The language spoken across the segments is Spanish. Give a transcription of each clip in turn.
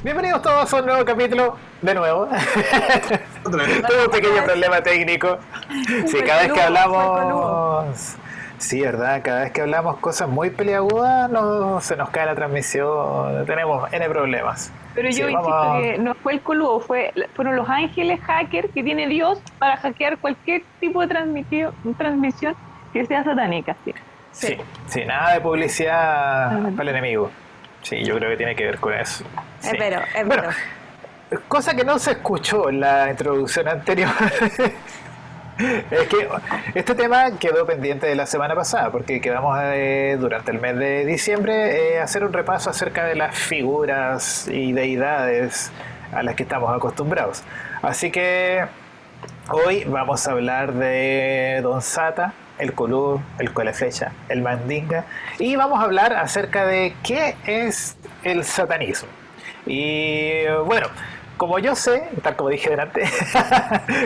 Bienvenidos todos a un nuevo capítulo, de nuevo. Tuve un pequeño problema técnico. Sí, cada vez que hablamos... Sí, ¿verdad? Cada vez que hablamos cosas muy peliagudas se nos cae la transmisión. Tenemos N problemas. Pero Sí, yo insisto que no fue el coludo, fueron los ángeles hackers que tiene Dios para hackear cualquier tipo de transmisión que sea satánica. Sí, nada de publicidad para el enemigo. Sí, yo creo que tiene que ver con eso. Sí. Bueno, cosa que no se escuchó en la introducción anterior es que este tema quedó pendiente de la semana pasada porque quedamos durante el mes de diciembre hacer un repaso acerca de las figuras y deidades a las que estamos acostumbrados. Así que hoy vamos a hablar de Don Sata, el Colú, el Coleflecha, el Mandinga, y vamos a hablar acerca de qué es el satanismo. Y bueno, como yo sé, tal como dije delante,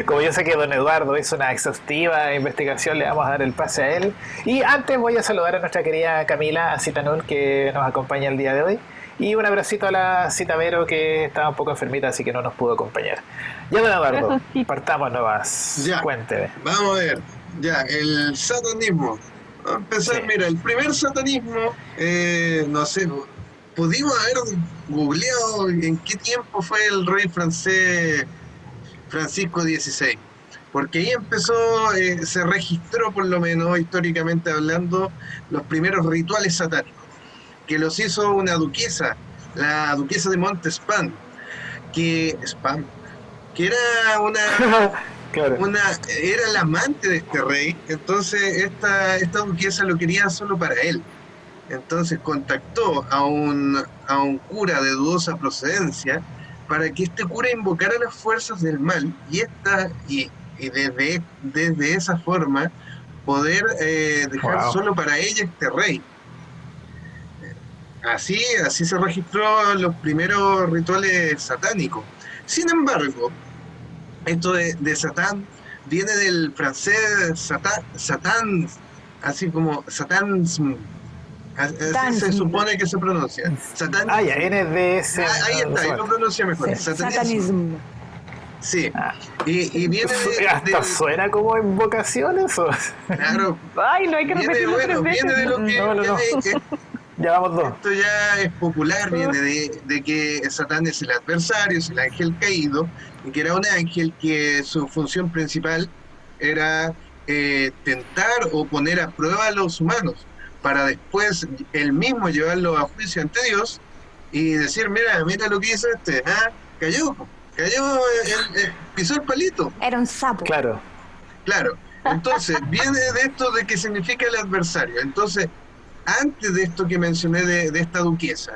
como yo sé que don Eduardo hizo una exhaustiva investigación, le vamos a dar el pase a él. Y antes voy a saludar a nuestra querida Camila Citanul, que nos acompaña el día de hoy. Y un abracito a la Cita Vero, que estaba un poco enfermita, así que no nos pudo acompañar. Ya, don Eduardo, partamos nomás. Ya, cuénteme. vamos a ver. Ya, el satanismo. Vamos a empezar, sí. Mira, el primer satanismo, no sé, pudimos haber googleado en qué tiempo fue el rey francés Francisco XVI, porque ahí empezó, se registró por lo menos históricamente hablando, los primeros rituales satánicos, que los hizo una duquesa, la duquesa de Montespan, que era una... Claro. Era la amante de este rey, entonces esta duquesa lo quería solo para él. Entonces contactó a un cura de dudosa procedencia para que este cura invocara las fuerzas del mal y desde esa forma poder dejar solo para ella este rey. Así se registró los primeros rituales satánicos. Sin embargo, esto de Satán viene del francés Satán, así como Satanism, así se supone que se pronuncia. Satanism. Ah, ya, NDS. Ahí está, ahí lo pronuncia mejor. Sí. Satanism. Sí, y viene hasta suena como invocaciones. Claro. Ay, no hay que repetirlo tres veces. Viene de lo que... No. Ya vamos dos. Esto ya es popular, viene de que Satán es el adversario, es el ángel caído, y que era un ángel que su función principal era tentar o poner a prueba a los humanos, para después él mismo llevarlo a juicio ante Dios y decir, mira lo que hizo cayó, pisó el palito. Era un sapo. Claro. Entonces, viene de esto de que significa el adversario. Entonces, antes de esto que mencioné de esta duquesa,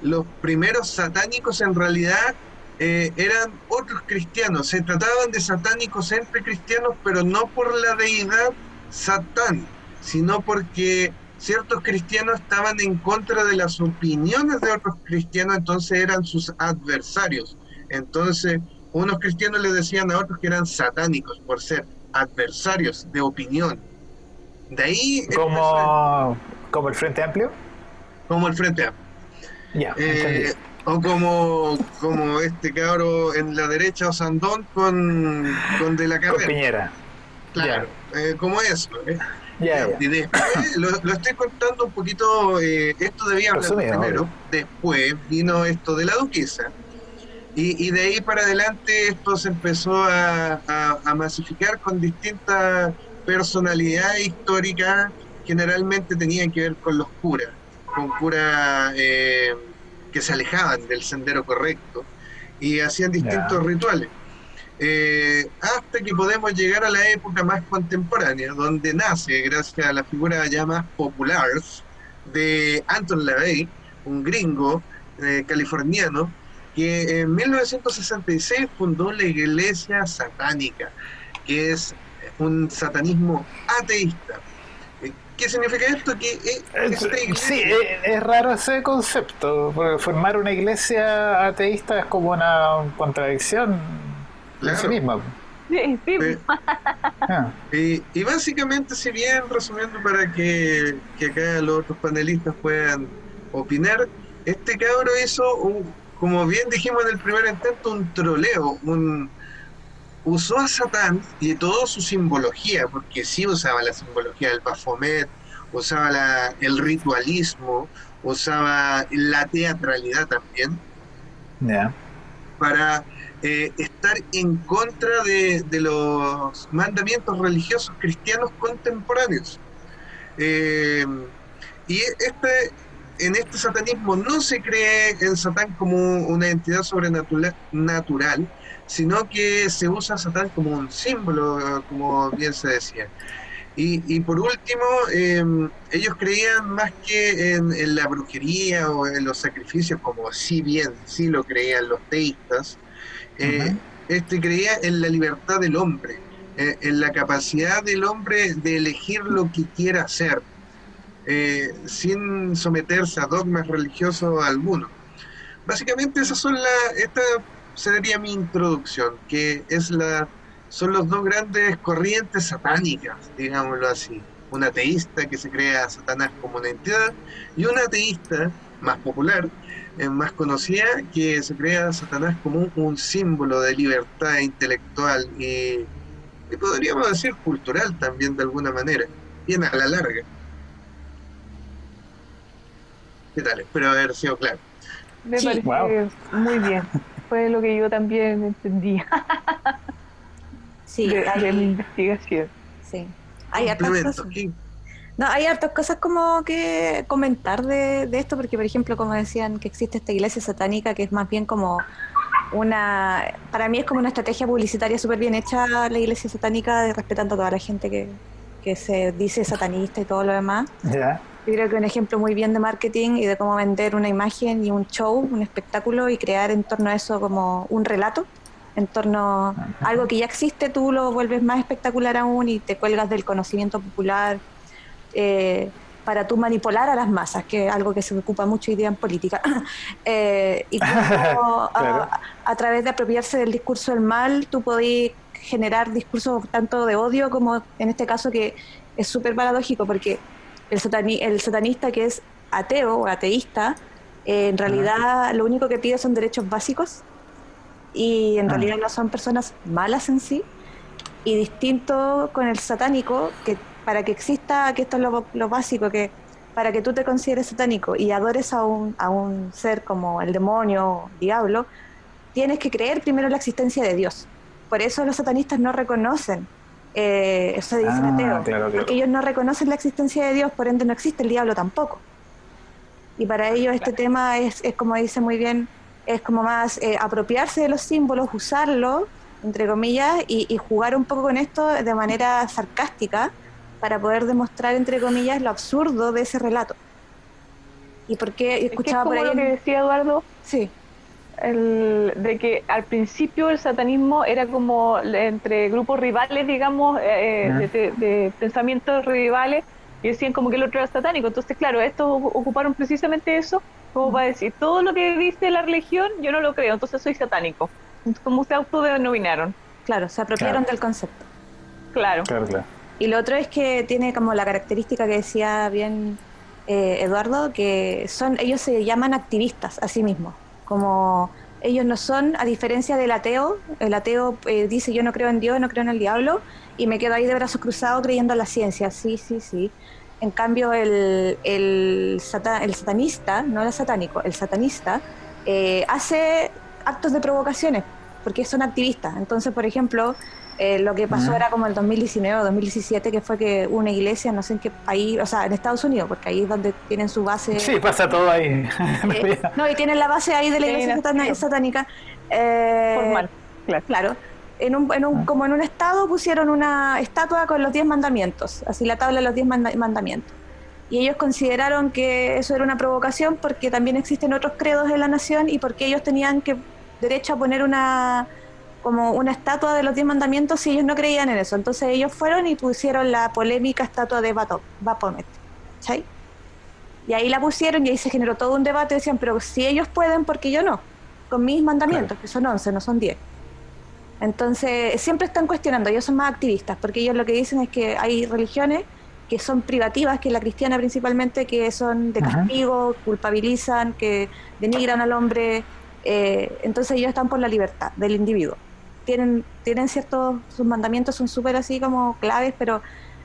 los primeros satánicos en realidad eran otros cristianos, se trataban de satánicos entre cristianos, pero no por la deidad Satán, sino porque ciertos cristianos estaban en contra de las opiniones de otros cristianos, entonces eran sus adversarios. Entonces, unos cristianos le decían a otros que eran satánicos por ser adversarios de opinión. De ahí... ¿Como el Frente Amplio? Como el Frente Amplio. Ya, o como este cabro en la derecha, Osandón, con De la Carrera. Con Piñera. Claro, como eso. Ya. Y después, lo estoy contando un poquito, esto debía hablar primero, después vino esto de la duquesa, y de ahí para adelante esto se empezó a masificar con distintas personalidades históricas, generalmente tenían que ver con los curas, con curas que se alejaban del sendero correcto y hacían distintos rituales. Hasta que podemos llegar a la época más contemporánea, donde nace, gracias a la figura ya más popular de Anton LaVey, un gringo californiano, que en 1966 fundó la Iglesia Satánica, que es un satanismo ateísta. ¿Qué significa esto? Sí, es raro ese concepto, porque formar una iglesia ateísta es como una contradicción en sí misma. Sí. Y básicamente, si bien resumiendo para que acá los otros panelistas puedan opinar, este cabro hizo como bien dijimos en el primer intento, un troleo, usó a Satán y toda su simbología, porque sí usaba la simbología del Baphomet, usaba el ritualismo, usaba la teatralidad también, para estar en contra de los mandamientos religiosos cristianos contemporáneos. Y en este satanismo no se cree en Satán como una entidad sobrenatural, sino que se usa a Satán como un símbolo, como bien se decía. Y por último, ellos creían más que en la brujería o en los sacrificios, como sí lo creían los teístas. Creía en la libertad del hombre, en la capacidad del hombre de elegir lo que quiera hacer, sin someterse a dogmas religiosos algunos. Básicamente esta sería mi introducción, que son los dos grandes corrientes satánicas, digámoslo así. Un ateísta que se crea a Satanás como una entidad, y un ateísta más popular, más conocida, que se crea a Satanás como un símbolo de libertad intelectual y podríamos decir cultural también de alguna manera, bien a la larga. ¿Qué tal? Espero haber sido claro. Me parece muy bien. Fue lo que yo también entendía de mi investigación. Sí. Hay hartas cosas como que comentar de esto, porque por ejemplo, como decían, que existe esta iglesia satánica que es más bien como para mí es como una estrategia publicitaria súper bien hecha, la iglesia satánica, respetando a toda la gente que se dice satanista y todo lo demás. Yo creo que un ejemplo muy bien de marketing y de cómo vender una imagen y un show, un espectáculo, y crear en torno a eso como un relato, en torno a algo que ya existe, tú lo vuelves más espectacular aún y te cuelgas del conocimiento popular para tú manipular a las masas, que es algo que se ocupa mucho hoy día en política. Y como a través de apropiarse del discurso del mal, tú podés generar discursos tanto de odio como en este caso, que es súper paradójico, porque el satanista que es ateo o ateísta, en realidad lo único que pide son derechos básicos, y en realidad no son personas malas en sí. Y distinto con el satánico, que para que exista, que esto es lo básico, que para que tú te consideres satánico y adores a un ser como el demonio o diablo, tienes que creer primero en la existencia de Dios. Por eso los satanistas no reconocen, eso dicen ateos, porque ellos no reconocen la existencia de Dios, por ende no existe el diablo tampoco. Y para ellos este tema es como dice muy bien, es como más apropiarse de los símbolos, usarlos, entre comillas, y jugar un poco con esto de manera sarcástica para poder demostrar, entre comillas, lo absurdo de ese relato. Y porque escuchaba por ahí lo que decía Eduardo, sí, de que al principio el satanismo era como entre grupos rivales, digamos, de pensamientos rivales, y decían como que el otro era satánico. Entonces, claro, estos ocuparon precisamente eso como para decir, todo lo que dice la religión yo no lo creo, entonces soy satánico. Como se autodenominaron. Claro, se apropiaron del concepto. Claro. Y lo otro es que tiene como la característica que decía bien Eduardo, que ellos se llaman activistas a sí mismos. Como ellos no son, a diferencia del ateo, el ateo dice yo no creo en Dios, no creo en el diablo, y me quedo ahí de brazos cruzados creyendo en la ciencia. Sí. En cambio el satanista, no el satánico, el satanista hace actos de provocaciones, porque son activistas. Entonces, por ejemplo, lo que pasó era como el 2019 o 2017, que fue que una iglesia, no sé en qué país, o sea, en Estados Unidos, porque ahí es donde tienen su base. Sí, pasa todo ahí. No, y tienen la base ahí de la iglesia satánica. Formal, claro. Como en un estado pusieron una estatua con los 10 mandamientos, así la tabla de los 10 mandamientos. Y ellos consideraron que eso era una provocación porque también existen otros credos en la nación y porque ellos tenían derecho a poner como una estatua de los 10 mandamientos si ellos no creían en eso. Entonces ellos fueron y pusieron la polémica estatua de Baphomet, ¿sí? Y ahí la pusieron y ahí se generó todo un debate. Decían, pero si ellos pueden, ¿por qué yo no? Con mis mandamientos, que son 11, no son 10. Entonces siempre están cuestionando, ellos son más activistas, porque ellos lo que dicen es que hay religiones que son privativas, que es la cristiana principalmente, que son de castigo, culpabilizan, que denigran al hombre, entonces ellos están por la libertad del individuo. Tienen ciertos, sus mandamientos son súper así como claves, pero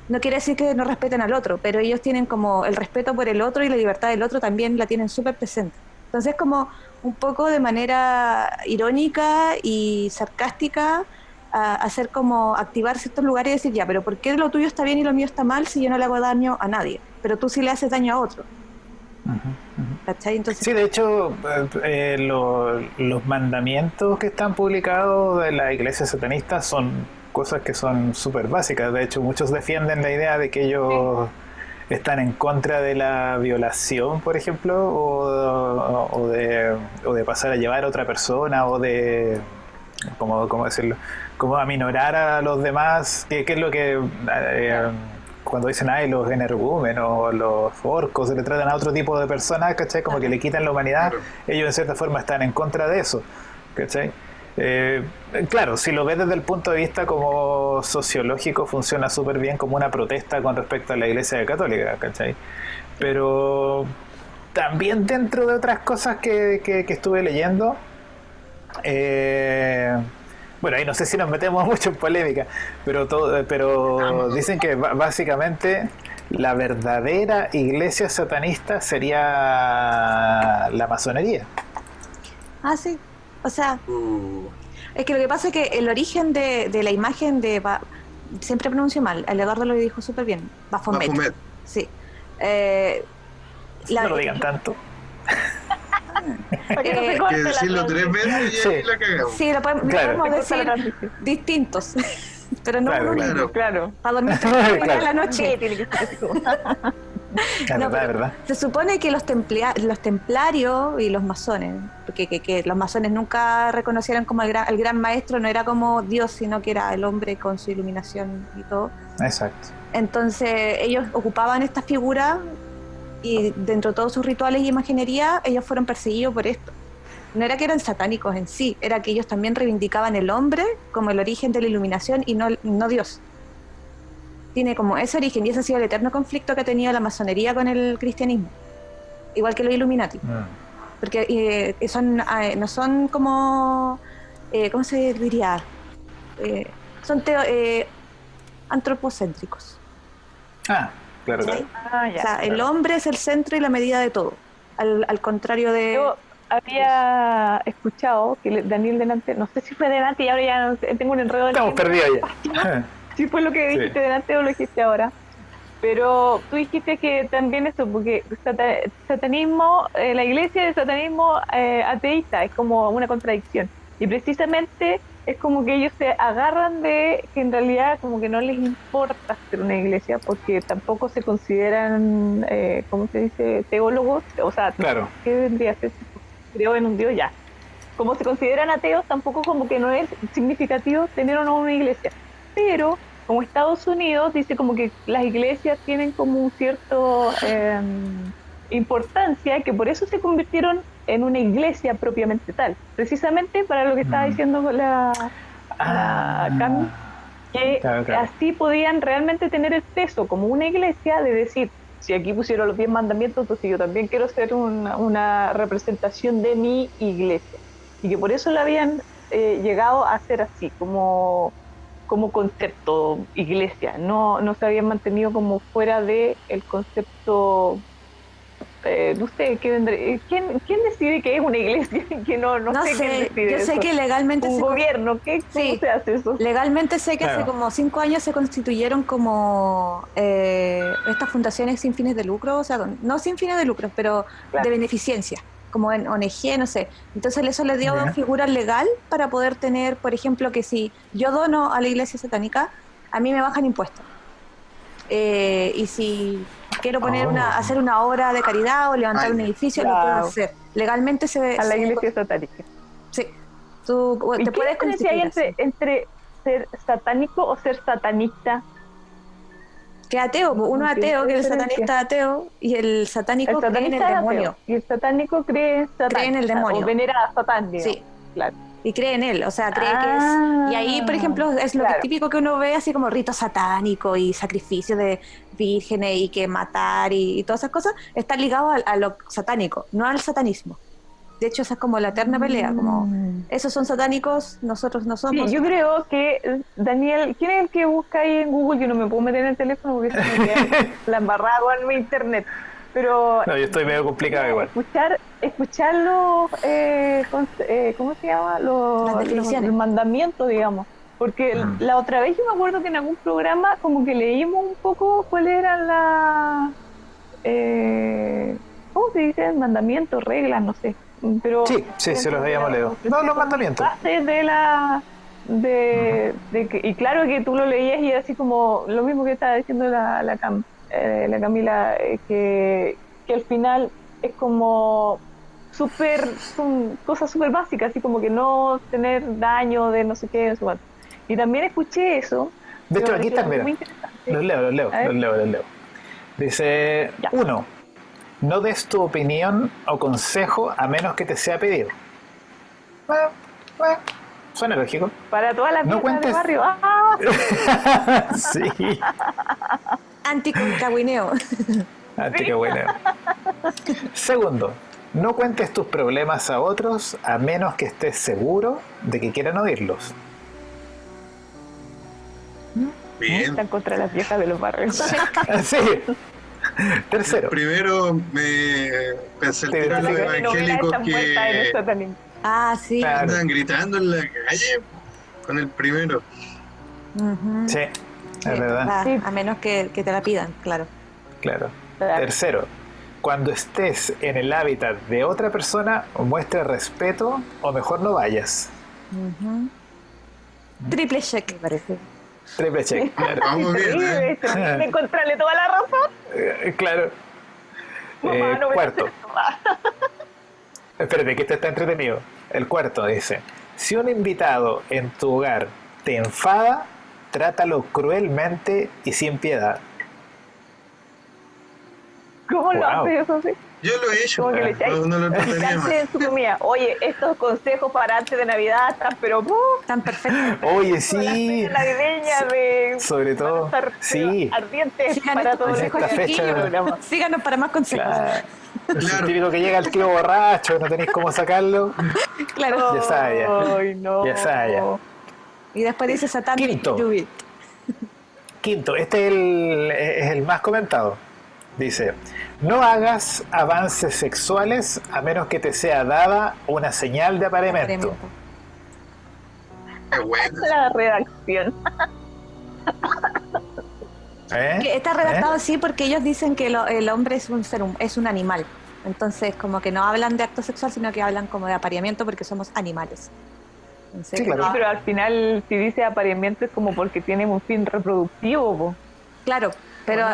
no quiere decir que no respeten al otro, pero ellos tienen como el respeto por el otro y la libertad del otro también la tienen súper presente. Entonces como un poco de manera irónica y sarcástica hacer como activar ciertos lugares y decir, ya, pero ¿por qué lo tuyo está bien y lo mío está mal si yo no le hago daño a nadie? Pero tú sí le haces daño a otro. ¿Cachai? Entonces, sí, de hecho, los mandamientos que están publicados de la iglesia satanista son cosas que son súper básicas. De hecho, muchos defienden la idea de que ellos están en contra de la violación, por ejemplo, o de pasar a llevar a otra persona, o de, ¿cómo decirlo? Como aminorar a los demás, que es lo que cuando dicen los energúmenos o los orcos se le tratan a otro tipo de personas, ¿cachai? Como que le quitan la humanidad. Claro. Ellos en cierta forma están en contra de eso, ¿cachai? Claro, si lo ves desde el punto de vista como sociológico, funciona súper bien como una protesta con respecto a la iglesia católica, ¿cachai? Pero también dentro de otras cosas que estuve leyendo, bueno, ahí no sé si nos metemos mucho en polémica, pero dicen que básicamente la verdadera iglesia satanista sería la masonería. Ah, sí. O sea, es que lo que pasa es que el origen de la imagen de... siempre pronuncio mal, el Eduardo lo dijo súper bien, Baphomet. Sí. No lo digan tanto. Que decirlo 3 veces y sí. La cagamos. Sí, lo podemos decir distintos, pero no uno mismo. Claro. Para dormir tranquilo en la noche. Tiene que ser eso. No, verdad. Se supone que los templarios y los masones, porque que los masones nunca reconocieran como el gran maestro, no era como Dios, sino que era el hombre con su iluminación y todo. Exacto. Entonces ellos ocupaban estas figuras y dentro de todos sus rituales y imaginería ellos fueron perseguidos por esto. No era que eran satánicos en sí, era que ellos también reivindicaban el hombre como el origen de la iluminación y no Dios. Tiene como ese origen y ese ha sido el eterno conflicto que ha tenido la masonería con el cristianismo, igual que los Illuminati, porque no son como ¿cómo se diría? Son antropocéntricos. Claro. ¿Sí? O sea, el hombre es el centro y la medida de todo, al contrario de... Yo había escuchado que Daniel delante, no sé si fue delante y ahora ya no sé, tengo un enredo. Estamos perdidos ya. Si fue lo que dijiste delante o lo dijiste ahora, pero tú dijiste que también eso, porque satanismo, la iglesia de satanismo ateísta es como una contradicción, y precisamente es como que ellos se agarran de que en realidad como que no les importa ser una iglesia porque tampoco se consideran, ¿cómo se dice?, teólogos, o sea, claro. ¿Qué vendría a ser? Creo en un Dios, ya. Como se consideran ateos, tampoco como que no es significativo tener o no una iglesia. Pero como Estados Unidos dice como que las iglesias tienen como un cierto importancia, que por eso se convirtieron en una iglesia propiamente tal, precisamente para lo que estaba diciendo la Cami, que claro. Así podían realmente tener el peso como una iglesia de decir, si aquí pusieron los 10 mandamientos, entonces yo también quiero ser una representación de mi iglesia, y que por eso la habían llegado a ser así, como concepto iglesia, no se habían mantenido como fuera de el concepto, no sé, ¿quién decide que es una iglesia? Que no sé quién decide. Yo sé eso. que legalmente un gobierno, ¿cómo se hace eso? Legalmente sé que hace como 5 años se constituyeron como estas fundaciones sin fines de lucro, o sea, no sin fines de lucro, pero de beneficencia, como en ONG, no sé. Entonces eso le dio una figura legal para poder tener, por ejemplo, que si yo dono a la iglesia satánica, a mí me bajan impuestos. Y si quiero poner hacer una obra de caridad o levantar un edificio, lo puedo hacer. Legalmente a la iglesia satánica. Sí. Tú te puedes constituir entre ser satánico o ser satanista. Que ateo, uno es ateo, que el satanista es ateo, y el satánico cree en el demonio. Y el satánico cree en el demonio. O venera a Satán, digamos. Sí, claro. Y cree en él, o sea, cree que es... Y ahí, por ejemplo, es lo típico que uno ve, así como rito satánico y sacrificio de vírgenes y que matar y todas esas cosas, está ligado a lo satánico, no al satanismo. de hecho esa es como la eterna pelea, como esos son satánicos, nosotros no somos. Sí, yo creo que, Daniel, ¿quién es el que busca ahí en Google? Yo no me puedo meter en el teléfono porque se me queda la embarrada con mi internet. Pero no, yo estoy medio complicado igual. Escuchar los, ¿cómo se llama? Los mandamientos, digamos. Porque la otra vez yo me acuerdo que en algún programa como que leímos un poco cuáles eran las, ¿cómo se dice? Mandamientos, reglas, no sé. Pero sí, se los habíamos leído. No, los mandamientos. Y claro que tú lo leías y así como lo mismo que estaba diciendo la Camila, que al final es como son cosas súper básicas, así como que no tener daño de no sé qué, no sé cuánto. Y también escuché eso. De hecho, aquí están, mira, los leo. Dice, 1. No des tu opinión o consejo a menos que te sea pedido. Suena lógico. Para todas las viejas del barrio. Sí. Anticagüineo. Anticagüineo. 2. No cuentes tus problemas a otros a menos que estés seguro de que quieran oírlos. Bien. Están contra las viejas de los barrios. Sí. 3. Primero me pensé en los evangélicos que sí. andan gritando en la calle con el primero. Sí, es verdad. A menos que te la pidan, claro. 3. Cuando estés en el hábitat de otra persona, muestra respeto o mejor no vayas. Triple check, me parece. Triple check, claro. Vamos bien, encontrarle toda la razón. Claro. Mamá, no 4. Espérate, que este está entretenido. El 4 dice: si un invitado en tu hogar te enfada, trátalo cruelmente y sin piedad. ¿Cómo lo haces eso así? Yo lo he hecho. Como que le echáis en su comida. Oye, estos consejos para antes de Navidad están, pero están perfectos. Oye, sí. Navideña de sobre todo, sí. Ardientes para todos esta fecha. Síganos para más consejos. Claro. Es el típico que llega el tío borracho, no tenéis cómo sacarlo. Claro. Ya sabes. Ay, no. Ya sabes. Y después dice Satán. Quinto, este es el más comentado. Dice: no hagas avances sexuales a menos que te sea dada una señal de apareamiento. Qué bueno. La redacción. Está redactado así porque ellos dicen que el hombre es un animal. Entonces, como que no hablan de acto sexual, sino que hablan como de apareamiento porque somos animales. Entonces, sí, claro. Pero al final, si dice apareamiento, es como porque tienen un fin reproductivo, po. Claro. Pero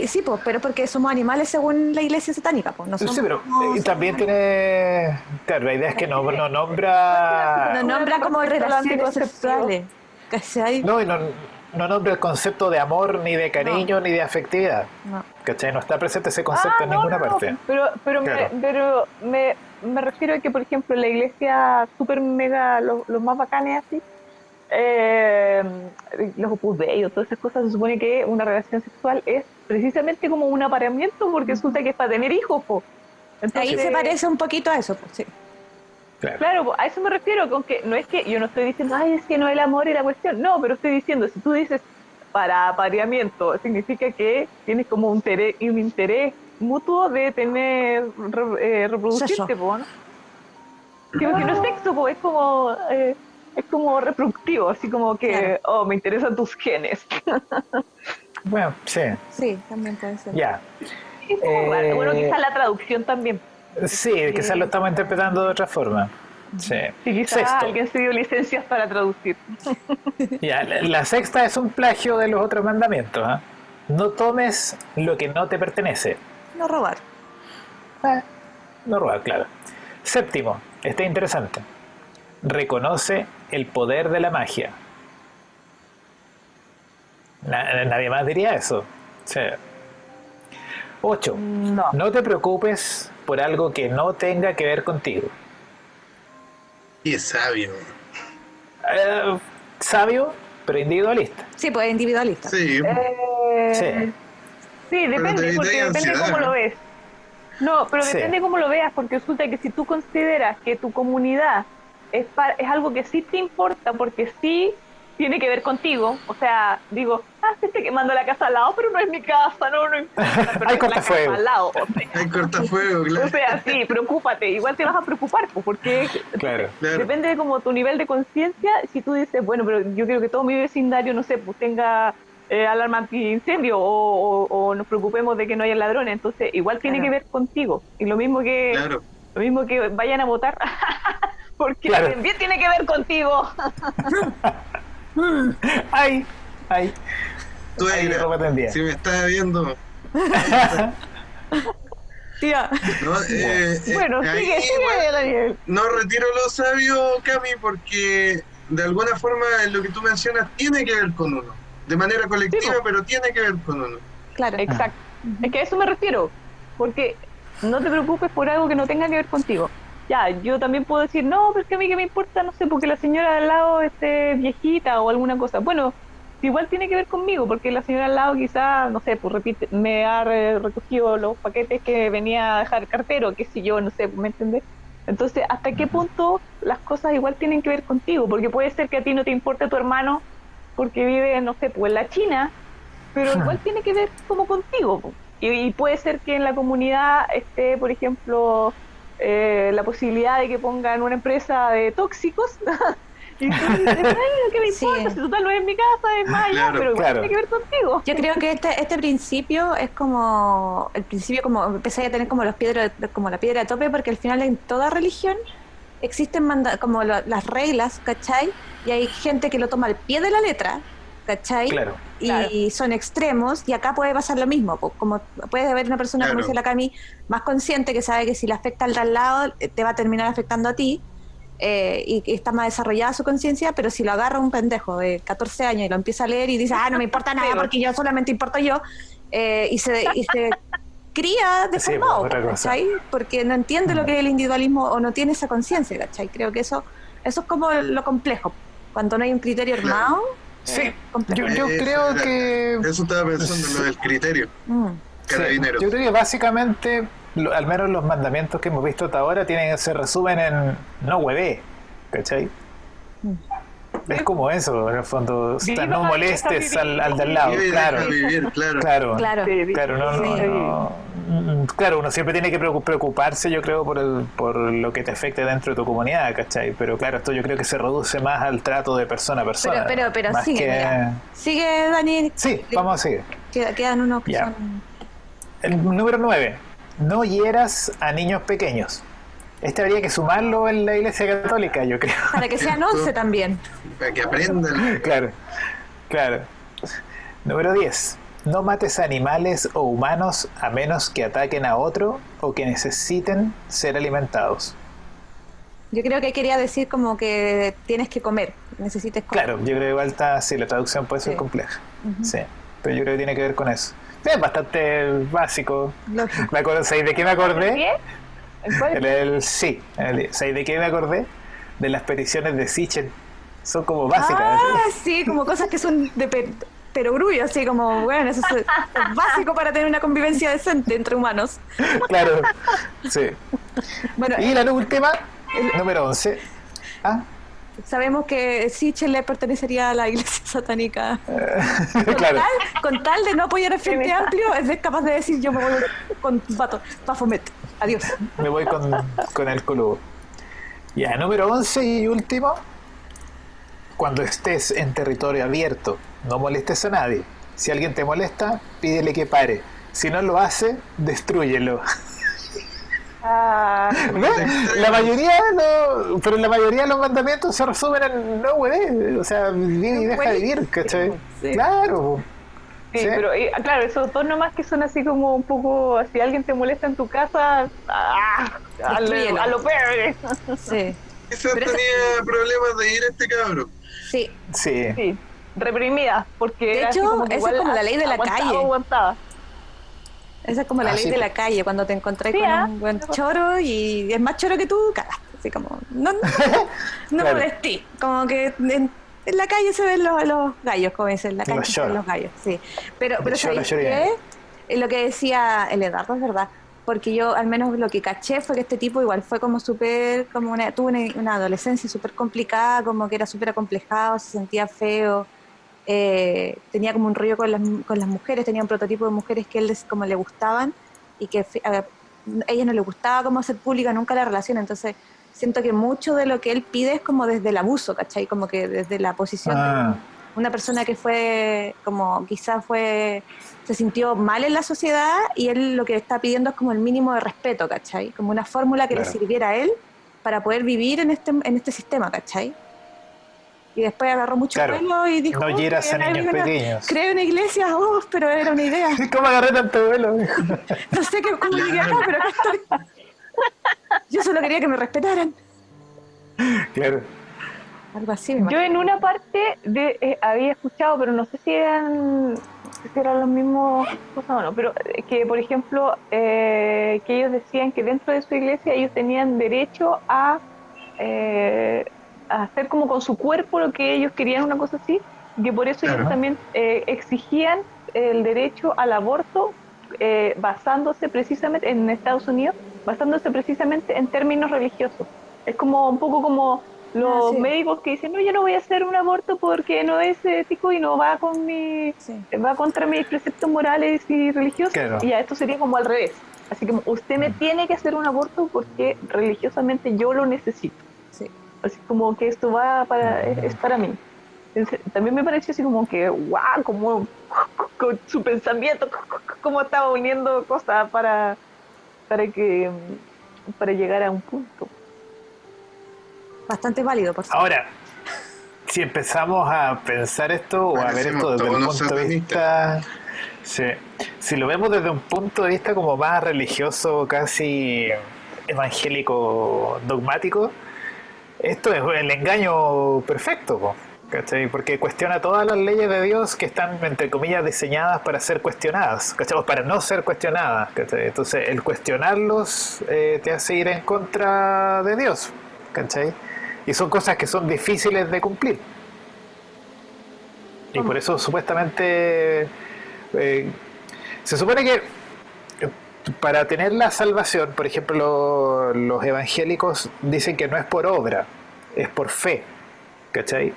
sí, pues, pero porque somos animales según la iglesia satánica, pues. No somos, sí, pero también tiene... Claro, la idea es que no nombra... No nombra como relaciones sexuales. ¿Cachai? No, y no nombra el concepto de amor, ni de cariño, ni de afectividad. No. ¿Cachai? No está presente ese concepto en ninguna parte. Pero claro. me refiero a que, por ejemplo, la iglesia super mega, los más bacanes así, los Opus Dei o todas esas cosas, se supone que una relación sexual es precisamente como un apareamiento porque resulta que es para tener hijos, po. Entonces, ahí se parece un poquito a eso, pues, sí. Claro, a eso me refiero, con que no es que yo no estoy diciendo, ay, es que no es el amor y la cuestión, no, pero estoy diciendo, si tú dices para apareamiento, significa que tienes como un interés mutuo de tener reproducirte, po, ¿no? Que no es sexo, po, es como reproductivo, así como que, claro. Me interesan tus genes. Bueno, sí. Sí, también puede ser. Ya. Bueno, quizás la traducción también. Sí, quizás lo estamos interpretando de otra forma. Sí. Sí, quizás alguien se dio licencias para traducir. Ya, la sexta es un plagio de los otros mandamientos. No tomes lo que no te pertenece. No robar. No robar, claro. Séptimo, está interesante. Reconoce el poder de la magia. Nadie más diría eso. Sí. 8. No te preocupes por algo que no tenga que ver contigo. Y es sabio. Sabio, pero individualista. Sí, pues individualista. Sí. Sí, depende, porque depende cómo lo ves. No, pero depende cómo lo veas, porque resulta que si tú consideras que tu comunidad es algo que sí te importa, porque sí tiene que ver contigo, o sea, digo, se está quemando la casa al lado, pero no es mi casa, no importa, pero hay es cortafuego. Al lado, o sea, hay cortafuego, claro. O sea, sí, preocúpate, igual te vas a preocupar, pues, porque claro. Depende de como tu nivel de conciencia. Si tú dices, bueno, pero yo quiero que todo mi vecindario, no sé, pues tenga alarma antiincendio o nos preocupemos de que no haya ladrones, entonces igual tiene que ver contigo. Y lo mismo que vayan a votar, porque también tiene que ver contigo. Ay. Tú si me estás viendo. Tía. No, bueno, sigue, Daniel. No retiro lo sabio, Cami, porque de alguna forma lo que tú mencionas tiene que ver con uno. De manera colectiva, pero tiene que ver con uno. Claro, exacto. Es que a eso me refiero. Porque no te preocupes por algo que no tenga que ver contigo. Ya, yo también puedo decir, no, pero es que a mí que me importa, no sé, porque la señora de al lado esté viejita o alguna cosa. Bueno, igual tiene que ver conmigo, porque la señora al lado quizás, no sé, pues me ha recogido los paquetes que venía a dejar el cartero, qué sé yo, no sé, ¿me entiendes? Entonces, ¿hasta qué punto las cosas igual tienen que ver contigo? Porque puede ser que a ti no te importe tu hermano porque vive, no sé, pues en la China, pero igual tiene que ver como contigo. Y puede ser que en la comunidad esté, por ejemplo, la posibilidad de que pongan una empresa de tóxicos y tú dices, ¿qué me importa? Si total no es mi casa, es más allá, pero igual tiene que ver contigo. Yo creo que este principio es como el principio, como empecé a tener como la piedra de tope, porque al final en toda religión existen como las reglas, ¿cachai? Y hay gente que lo toma al pie de la letra, ¿cachai? Y son extremos, y acá puede pasar lo mismo, como puede haber una persona, como dice la Cami, más consciente, que sabe que si le afecta al de al lado, te va a terminar afectando a ti, y está más desarrollada su conciencia, pero si lo agarra un pendejo de 14 años y lo empieza a leer y dice, no me importa nada porque yo solamente importo yo, y se cría deformado, ¿cachai? Porque no entiende lo que es el individualismo o no tiene esa conciencia, ¿cachai? Creo que eso es como lo complejo, cuando no hay un criterio armado. Sí, yo creo que... Eso estaba pensando en lo del criterio. Carabineros. Yo creo que básicamente, al menos los mandamientos que hemos visto hasta ahora se resumen en no hueve, ¿cachai? Es como eso, en el fondo, no molestes al de al lado. Claro, uno siempre tiene que preocuparse, yo creo, por lo que te afecte dentro de tu comunidad, ¿cachai? Pero claro, esto yo creo que se reduce más al trato de persona a persona. Pero sigue, Daniel. Sí, vamos a seguir. Quedan unos que son... El número 9. No hieras a niños pequeños. Este habría que sumarlo en la Iglesia Católica, yo creo. Para que sean 11 también. Para que aprendan. Claro. Número 10. No mates animales o humanos a menos que ataquen a otro o que necesiten ser alimentados. Yo creo que quería decir como que tienes que comer, necesites comer. Claro, yo creo que igual la traducción puede ser compleja. Sí, pero yo creo que tiene que ver con eso. Es bastante básico. ¿Sabes de qué me acordé? ¿Sabes de qué me acordé? De las peticiones de Sichel. Son como básicas. Sí, como cosas que son de perogrullo, así como, bueno, eso es básico para tener una convivencia decente entre humanos. Claro, sí. Bueno, y la última, número 11. Sabemos que Sichel le pertenecería a la Iglesia Satánica. Con tal de no apoyar el Frente Amplio, es capaz de decir, yo me voy con Baphomet. Adiós. Me voy con el colubo. Ya, número 11 y último. Cuando estés en territorio abierto, no molestes a nadie. Si alguien te molesta, pídele que pare. Si no lo hace, destrúyelo. La mayoría pero la mayoría de los mandamientos se resumen en no hueve, o sea, vive y deja vivir, ¿cachai? Sí. Claro. Sí, pero claro, esos dos nomás que son así como un poco, si alguien te molesta en tu casa, a lo peor. Sí. Quizás tenía problemas de ir a este cabrón. Sí. Reprimida, porque de hecho, esa es como la ley de la calle. Aguantada. Esa es como la ley de la calle, cuando te encontrás con un buen choro y es más choro que tú, cagaste. Así como, no claro. Molestí. Como que en la calle se ven los gallos, como dicen, en la calle se ven los gallos, sí. Pero ¿sabes qué? Lo que decía el Eduardo es verdad. porque yo al menos lo que caché fue que este tipo igual fue como súper, como tuvo una adolescencia súper complicada, como que era súper acomplejado, se sentía feo, tenía como un rollo con las mujeres, tenía un prototipo de mujeres que él como le gustaban y que a ella no le gustaba como hacer pública nunca la relación, entonces siento que mucho de lo que él pide es como desde el abuso, ¿cachai? Como que desde la posición de una persona que fue, como quizás se sintió mal en la sociedad y él lo que está pidiendo es como el mínimo de respeto, ¿cachai? Como una fórmula que le sirviera a él para poder vivir en este sistema, ¿cachai? Y después agarró mucho vuelo y dijo, no hieras a niños pequeños. Creé una iglesia, pero era una idea. ¿Cómo agarré tanto vuelo? No sé cómo llegué acá, pero acá estoy. Yo solo quería que me respetaran. Claro. Algo así. Yo en una parte había escuchado, pero no sé si eran los mismos cosas o no, pero que por ejemplo que ellos decían que dentro de su iglesia ellos tenían derecho a hacer como con su cuerpo lo que ellos querían, una cosa así, y que por eso ellos también exigían el derecho al aborto basándose precisamente en Estados Unidos, basándose precisamente en términos religiosos. Es como un poco como los médicos que dicen, no, yo no voy a hacer un aborto porque no es ético y no va va contra mis preceptos morales y religiosos. Claro. Y ya esto sería como al revés. Así como usted me tiene que hacer un aborto porque religiosamente yo lo necesito. Sí. Así como que esto es para mí. Entonces, también me pareció así como que, wow, como con su pensamiento, cómo estaba uniendo cosas para llegar a un punto. Bastante válido, por favor. Ahora, si empezamos a pensar esto o a ver esto desde un punto de vista... Si lo vemos desde un punto de vista como más religioso, casi evangélico, dogmático, esto es el engaño perfecto, ¿cachai? Porque cuestiona todas las leyes de Dios que están, entre comillas, diseñadas para ser cuestionadas, ¿cachai? O para no ser cuestionadas, ¿cachai? Entonces, el cuestionarlos te hace ir en contra de Dios, ¿cachai? Y son cosas que son difíciles de cumplir. Y por eso, supuestamente, se supone que para tener la salvación, por ejemplo, los evangélicos dicen que no es por obra, es por fe, ¿cachai?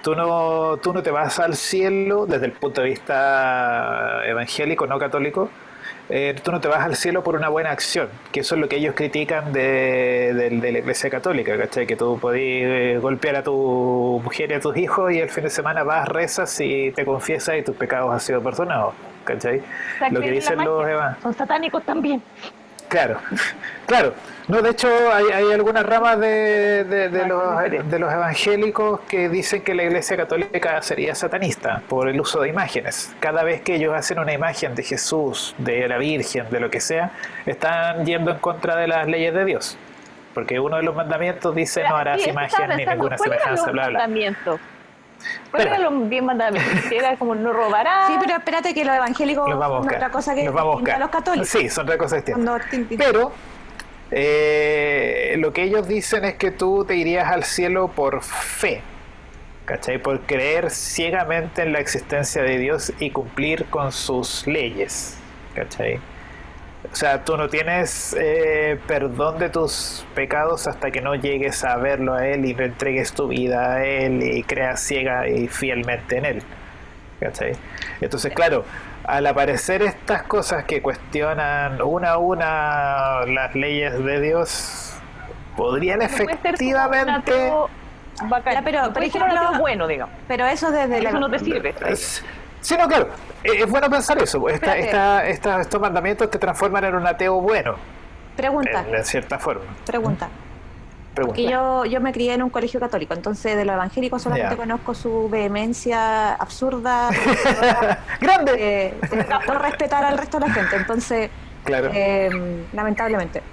Tú no te vas al cielo desde el punto de vista evangélico, no católico. Tú no te vas al cielo por una buena acción, que eso es lo que ellos critican de la Iglesia Católica, ¿cachai? Que tú podés golpear a tu mujer y a tus hijos y el fin de semana vas, rezas y te confiesas y tus pecados han sido perdonados, ¿cachai? Lo que dicen los evangélicos. Son satánicos también. Claro. No, de hecho hay algunas ramas de los evangélicos que dicen que la Iglesia Católica sería satanista por el uso de imágenes. Cada vez que ellos hacen una imagen de Jesús, de la Virgen, de lo que sea, están yendo en contra de las leyes de Dios. Porque uno de los mandamientos dice no harás imagen ni ninguna semejanza, bla, bla. ¿Cuáles eran los 10 mandamientos? Era como no robarás. Sí, pero espérate que los evangélicos son otra cosa que a los católicos. Sí, son otra cosa distinta. Pero lo que ellos dicen es que tú te irías al cielo por fe, ¿cachai? Por creer ciegamente en la existencia de Dios y cumplir con sus leyes, ¿cachai? O sea, tú no tienes perdón de tus pecados hasta que no llegues a verlo a Él y le entregues tu vida a Él y creas ciega y fielmente en Él, ¿cachai? Entonces, claro, al aparecer estas cosas que cuestionan una a una las leyes de Dios, podrían efectivamente... Pero por ejemplo, bueno, digamos. Pero eso desde eso no te sirve. Sí, no, claro. Es bueno pensar eso. Estos mandamientos te transforman en un ateo bueno. Pregunta. En cierta forma. Pregunta. Porque yo me crié en un colegio católico, entonces de los evangélicos solamente conozco su vehemencia absurda. ¡Grande! De no respetar al resto de la gente. Entonces, claro. Lamentablemente.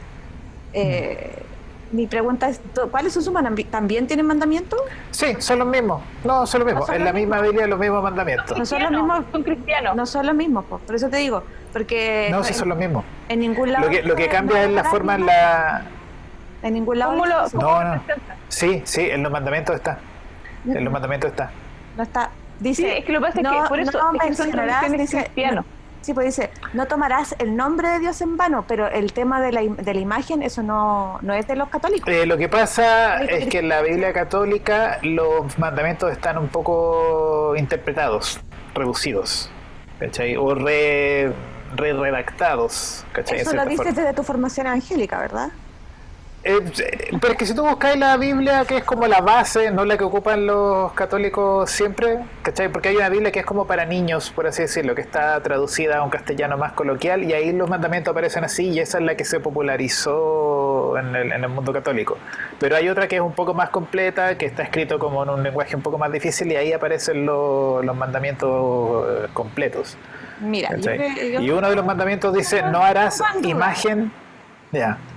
Mi pregunta es, ¿cuáles son sus mandamientos? ¿También tienen mandamientos? Sí, son los mismos. No, son los mismos. En la misma Biblia los mismos mandamientos. No son los mismos. Son cristianos. No son los mismos, por eso te digo. Porque no, sí son los mismos. En ningún lado. Lo que cambia es la forma en la... En ningún lado. No. Sí, en los mandamientos está. En los mandamientos está. No está. Dice, sí, es que lo que pasa es que por eso es que son religiones cristianos. Sí, pues dice, no tomarás el nombre de Dios en vano, pero el tema de la imagen, eso no es de los católicos. Lo que pasa es que en la Biblia católica los mandamientos están un poco interpretados, reducidos, ¿cachai? O redactados, ¿cachai? Eso lo dices desde tu formación evangélica, ¿verdad? Pero es que si tú buscáis la Biblia, que es como la base, no la que ocupan los católicos siempre, ¿cachai? Porque hay una Biblia que es como para niños, por así decirlo, que está traducida a un castellano más coloquial, y ahí los mandamientos aparecen así, y esa es la que se popularizó en el mundo católico. Pero hay otra que es un poco más completa, que está escrito como en un lenguaje un poco más difícil, y ahí aparecen los mandamientos completos. Mira, y uno de los mandamientos dice, no harás imagen...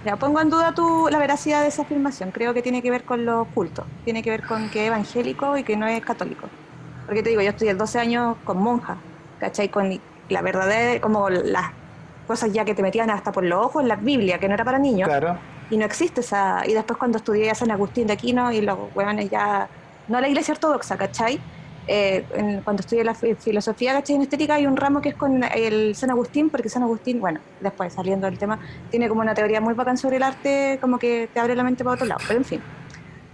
Ya pongo en duda la veracidad de esa afirmación. Creo que tiene que ver con los cultos, tiene que ver con que es evangélico y que no es católico. Porque te digo, yo estudié 12 años con monjas, ¿cachai? Con la verdadera, como las cosas ya que te metían hasta por los ojos en la Biblia, que no era para niños. Claro. Y no existe esa... Y después cuando estudié a San Agustín de Aquino y los hueones ya... No la iglesia ortodoxa, ¿cachai? Cuando estudié la filosofía, ¿cachai? En estética hay un ramo que es con el San Agustín, porque San Agustín, bueno, después saliendo del tema, tiene como una teoría muy bacán sobre el arte, como que te abre la mente para otro lado, pero en fin.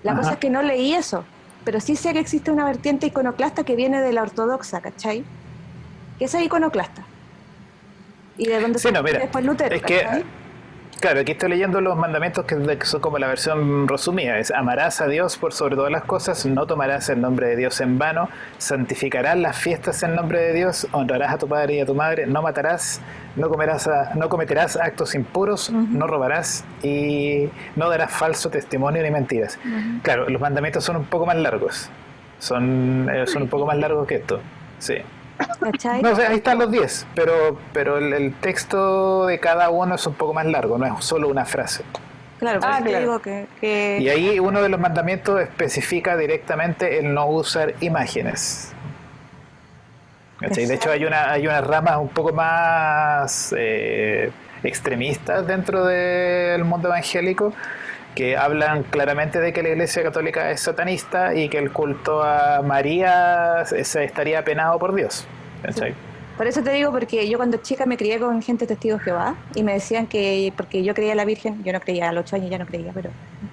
La cosa es que no leí eso, pero sí sé que existe una vertiente iconoclasta que viene de la ortodoxa, ¿cachai? Que es iconoclasta. Y de donde después Lutero, es que, claro, aquí estoy leyendo los mandamientos que son como la versión resumida. Es: amarás a Dios por sobre todas las cosas, no tomarás el nombre de Dios en vano, santificarás las fiestas en nombre de Dios, honrarás a tu padre y a tu madre, no matarás, no cometerás actos impuros, no robarás y no darás falso testimonio ni mentiras. Claro, los mandamientos son un poco más largos. Son un poco más largos que esto. Sí. ¿Cachai? No, o sea, ahí están los 10, pero el texto de cada uno es un poco más largo, no es solo una frase. Claro, te digo que... Y ahí uno de los mandamientos especifica directamente el no usar imágenes. ¿Cachai? De hecho hay unas ramas un poco más extremistas dentro del mundo evangélico que hablan claramente de que la Iglesia Católica es satanista y que el culto a María estaría penado por Dios. Sí. Por eso te digo, porque yo cuando chica me crié con gente testigo de Jehová y me decían que, porque yo creía en la Virgen, yo no creía, a los 8 años ya no creía, pero...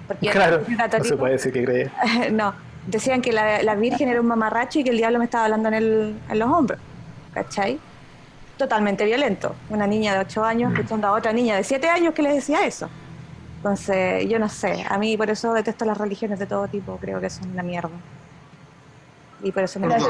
Porque claro, no se puede decir que creía. No, decían que la Virgen era un mamarracho y que el diablo me estaba hablando en los hombros, ¿cachai? Totalmente violento. Una niña de 8 años escuchando a otra niña de 7 años que le decía eso. Entonces, yo no sé, a mí por eso detesto las religiones de todo tipo, creo que son una mierda. Y por eso me las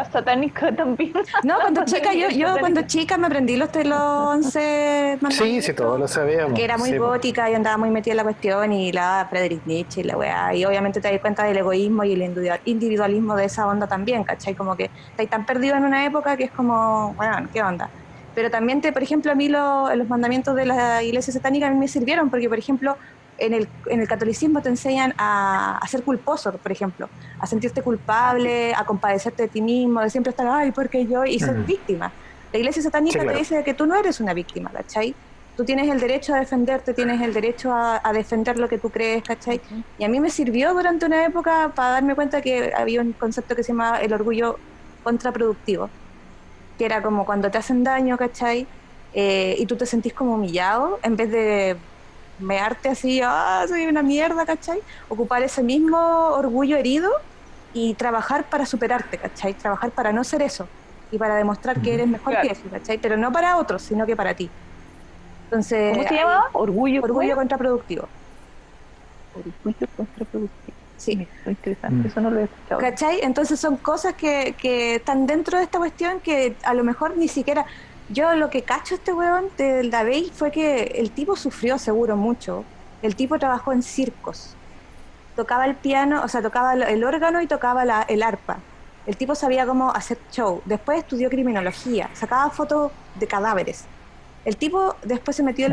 satánicas también. No, cuando chica, yo cuando chica me aprendí los 11 mandamientos. Sí, todos lo sabíamos. Que era muy gótica y andaba muy metida en la cuestión y la Friedrich Nietzsche y la weá. Y obviamente te das cuenta del egoísmo y el individualismo de esa onda también, ¿cachai? Como que estás tan perdido en una época que es como, bueno, ¿qué onda? Pero también, por ejemplo, a mí los mandamientos de la iglesia satánica a mí me sirvieron porque, por ejemplo, en el catolicismo te enseñan a ser culposo, por ejemplo, a sentirte culpable, a compadecerte de ti mismo, de siempre estar, ay, ¿por qué yo? Y ser víctima. La iglesia satánica te dice que tú no eres una víctima, ¿cachai? Tú tienes el derecho a defenderte, tienes el derecho a defender lo que tú crees, ¿cachai? Y a mí me sirvió durante una época para darme cuenta que había un concepto que se llama el orgullo contraproductivo, que era como cuando te hacen daño, ¿cachai? Y tú te sentís como humillado, en vez de mearte así, soy una mierda, ¿cachai? Ocupar ese mismo orgullo herido y trabajar para superarte, ¿cachai? Trabajar para no ser eso y para demostrar que eres mejor que eso, ¿cachai? Pero no para otros, sino que para ti. Entonces, ¿cómo se llama? Orgullo contraproductivo. Orgullo contraproductivo. Sí. Muy interesante, eso no lo he escuchado. ¿Cachai? Entonces son cosas que están dentro de esta cuestión que a lo mejor ni siquiera... Yo lo que cacho este weón del David fue que el tipo sufrió seguro mucho. El tipo trabajó en circos. Tocaba el piano, o sea, tocaba el órgano y tocaba el arpa. El tipo sabía cómo hacer show. Después estudió criminología, sacaba fotos de cadáveres. El tipo después se metió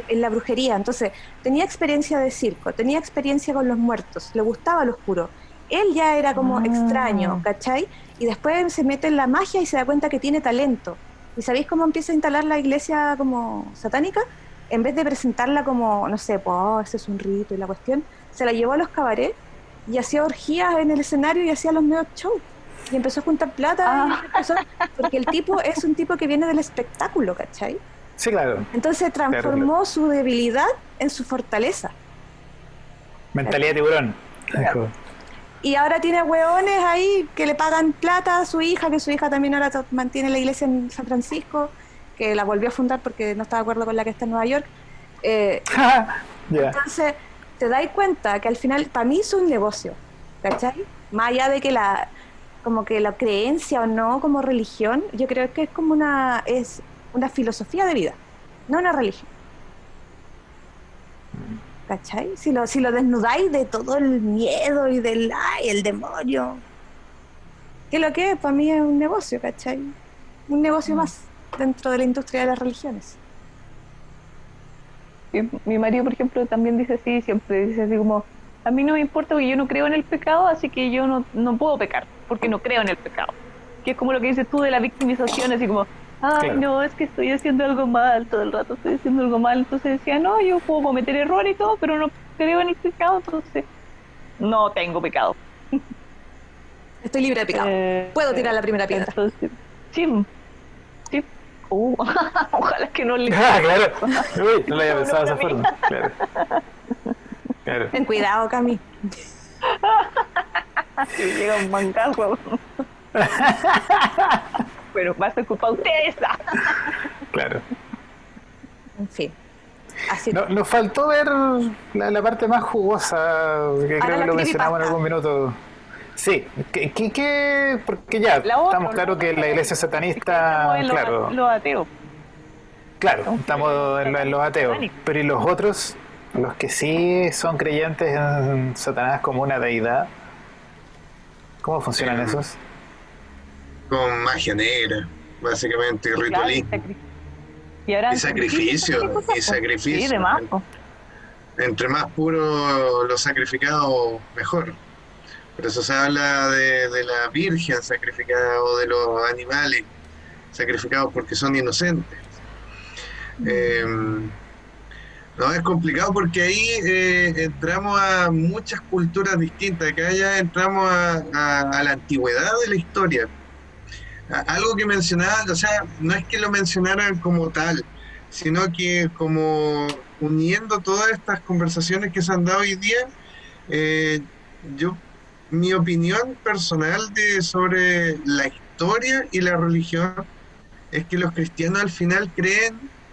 en la brujería. Entonces, tenía experiencia de circo, tenía experiencia con los muertos, le gustaba lo oscuro. Él ya era como extraño, ¿cachai? Y después se mete en la magia y se da cuenta que tiene talento. ¿Y sabéis cómo empieza a instalar la iglesia como satánica? En vez de presentarla como, no sé, pues ese es un rito y la cuestión, se la llevó a los cabarets y hacía orgías en el escenario y hacía los medios shows. Y empezó a juntar plata, porque el tipo es un tipo que viene del espectáculo, ¿cachai? Sí, claro. Entonces transformó su debilidad en su fortaleza. Mentalidad de tiburón. Claro. Y ahora tiene hueones ahí que le pagan plata a su hija, que su hija también ahora mantiene la iglesia en San Francisco, que la volvió a fundar porque no está de acuerdo con la que está en Nueva York. Entonces, te das cuenta que al final, para mí es un negocio, ¿cachai? Más allá de que la creencia o no como religión, yo creo que es como una filosofía de vida, no una religión. ¿Cachai? Si lo desnudáis de todo el miedo y el demonio, que lo que es, para mí es un negocio, ¿cachai? Un negocio más dentro de la industria de las religiones. Mi marido, por ejemplo, también dice así, siempre dice así como, a mí no me importa porque yo no creo en el pecado, así que yo no puedo pecar, porque no creo en el pecado. Que es como lo que dices tú de la victimización, así como, claro. No, es que estoy haciendo algo mal, todo el rato estoy haciendo algo mal. Entonces decía, no, yo puedo cometer error y todo, pero no creo en el pecado, entonces no tengo pecado. Estoy libre de pecado. Puedo tirar la primera piedra. Entonces, sí. Ojalá que no le... claro. Uy, no lo había pensado de esa forma. Claro. Ten cuidado, Cami. Si llega un mangazo. Pero va a ser culpa de ustedes. Claro. En fin. Así nos faltó ver la parte más jugosa, que creo que lo mencionamos en algún minuto. Sí, porque ya estamos claros que la iglesia satanista, claro. Los ateos. Claro, estamos en los ateos. Pero ¿y los otros? Los que sí son creyentes en Satanás como una deidad. ¿Cómo funcionan esos? Con magia negra, básicamente, y ritualismo. Y sacrificio. Sí, de más. Entre más puro lo sacrificado, mejor. Por eso se habla de la virgen sacrificada o de los animales sacrificados porque son inocentes. No, es complicado porque ahí entramos a muchas culturas distintas. Acá ya entramos a la antigüedad de la historia. Algo que mencionaba, o sea, no es que lo mencionaran como tal, sino que como uniendo todas estas conversaciones que se han dado hoy día, mi opinión personal sobre la historia y la religión es que los cristianos al final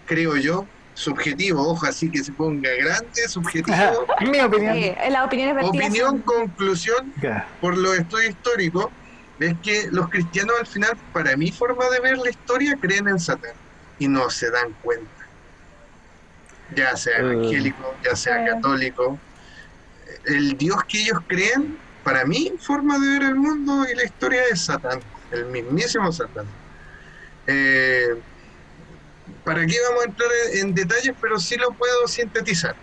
creo yo, subjetivo, ojo, así que se ponga grande, subjetivo. Mi opinión. Sí, la opinión es conclusión, por los estudios históricos, es que los cristianos al final, para mi forma de ver la historia, creen en Satán y no se dan cuenta. Ya sea evangélico, ya sea católico. El Dios que ellos creen, para mi forma de ver el mundo y la historia, es Satán, el mismísimo Satán. ¿Para qué vamos a entrar en detalles? Pero sí lo puedo sintetizar.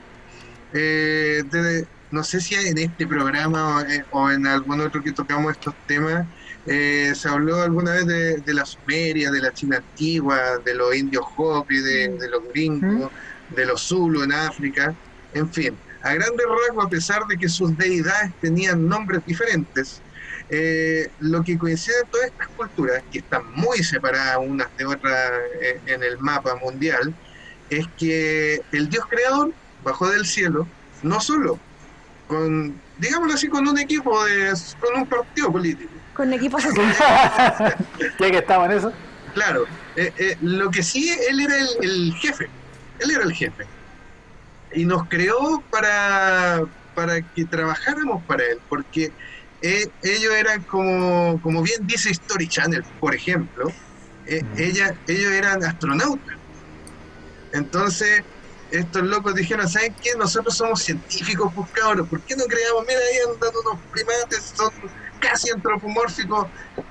No sé si en este programa o en algún otro que tocamos estos temas, se habló alguna vez de la Sumeria, de la China antigua, de los indios Hopi, de los gringos, de los Zulu en África, en fin. A grandes rasgos, a pesar de que sus deidades tenían nombres diferentes, lo que coincide en todas estas culturas, que están muy separadas unas de otras en el mapa mundial, es que el Dios creador bajó del cielo, no solo digámoslo así, con un equipo, con un partido político. Con equipos ya que estamos en eso. Claro, lo que sí, él era el jefe, y nos creó para que trabajáramos para él, porque ellos eran como bien dice History Channel, por ejemplo, ellos eran astronautas. Entonces estos locos dijeron, ¿saben qué? Nosotros somos científicos, pues cabros, ¿por qué no creamos? Mira, ahí andan unos primates, son casi antropomórficos,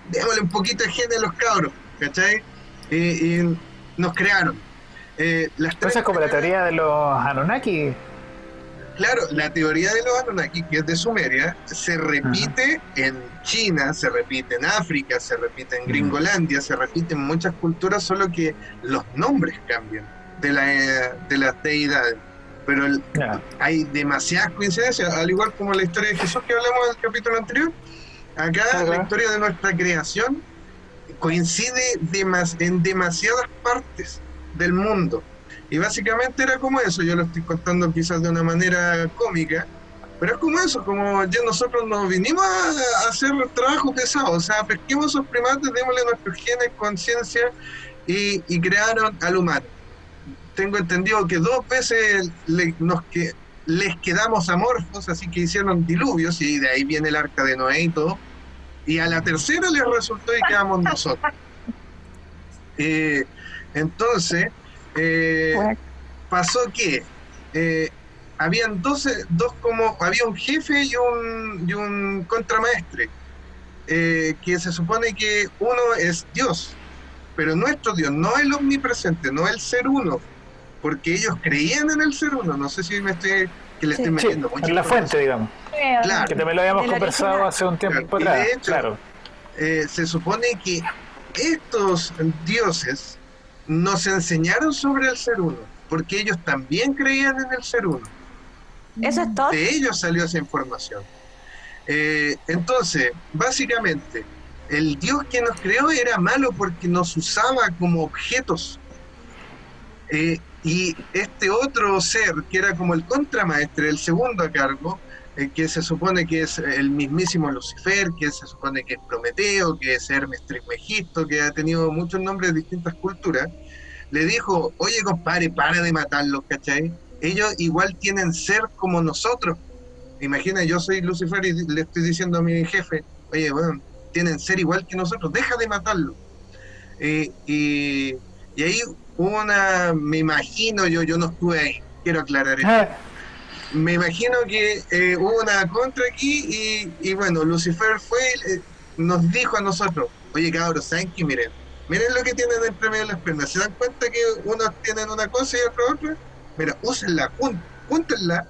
démosle un poquito de gen a los cabros, ¿cachai? Y nos crearon. Entonces, como la teoría de los Anunnaki. Claro, la teoría de los Anunnaki, que es de Sumeria, se repite en China, se repite en África, se repite en Gringolandia, se repite en muchas culturas, solo que los nombres cambian de las deidades. Pero hay demasiadas coincidencias, al igual como la historia de Jesús que hablamos en el capítulo anterior. Acá la historia de nuestra creación coincide en demasiadas partes del mundo. Y básicamente era como eso, yo lo estoy contando quizás de una manera cómica, pero es como eso, como ya nosotros nos vinimos a hacer trabajo pesado, o sea, pesquemos esos primates, démosle nuestros genes, conciencia, y crearon al humano. Tengo entendido que 2 veces les quedamos amorfos, así que hicieron diluvios, y de ahí viene el arca de Noé y todo, y a la tercera les resultó y quedamos nosotros. Entonces, pasó que habían había un jefe y un contramaestre, que se supone que uno es Dios, pero nuestro Dios, no el omnipresente, no el ser uno, porque ellos creían en el ser uno. No sé si le estoy metiendo mucho. En la fuente, digamos. Claro. Que también lo habíamos conversado hace un tiempo atrás. De hecho, se supone que estos dioses nos enseñaron sobre el ser uno, porque ellos también creían en el ser uno. Eso es todo. De ellos salió esa información. Entonces, básicamente, el Dios que nos creó era malo porque nos usaba como objetos. Y este otro ser, que era como el contramaestre, el segundo a cargo, que se supone que es el mismísimo Lucifer, que se supone que es Prometeo, que es Hermes Trismegisto, que ha tenido muchos nombres de distintas culturas, le dijo: oye, compadre, para de matarlos, ¿cachai? Ellos igual tienen ser como nosotros. Imagina, yo soy Lucifer y le estoy diciendo a mi jefe: oye, bueno, tienen ser igual que nosotros, deja de matarlos. Y ahí me imagino, yo no estuve ahí, quiero aclarar esto. Me imagino que hubo una contra aquí y bueno, Lucifer fue, nos dijo a nosotros: oye, cabros, ¿saben qué? Miren lo que tienen entre medio de las piernas. ¿Se dan cuenta que unos tienen una cosa y otros otra? Mira, úsenla, júntenla,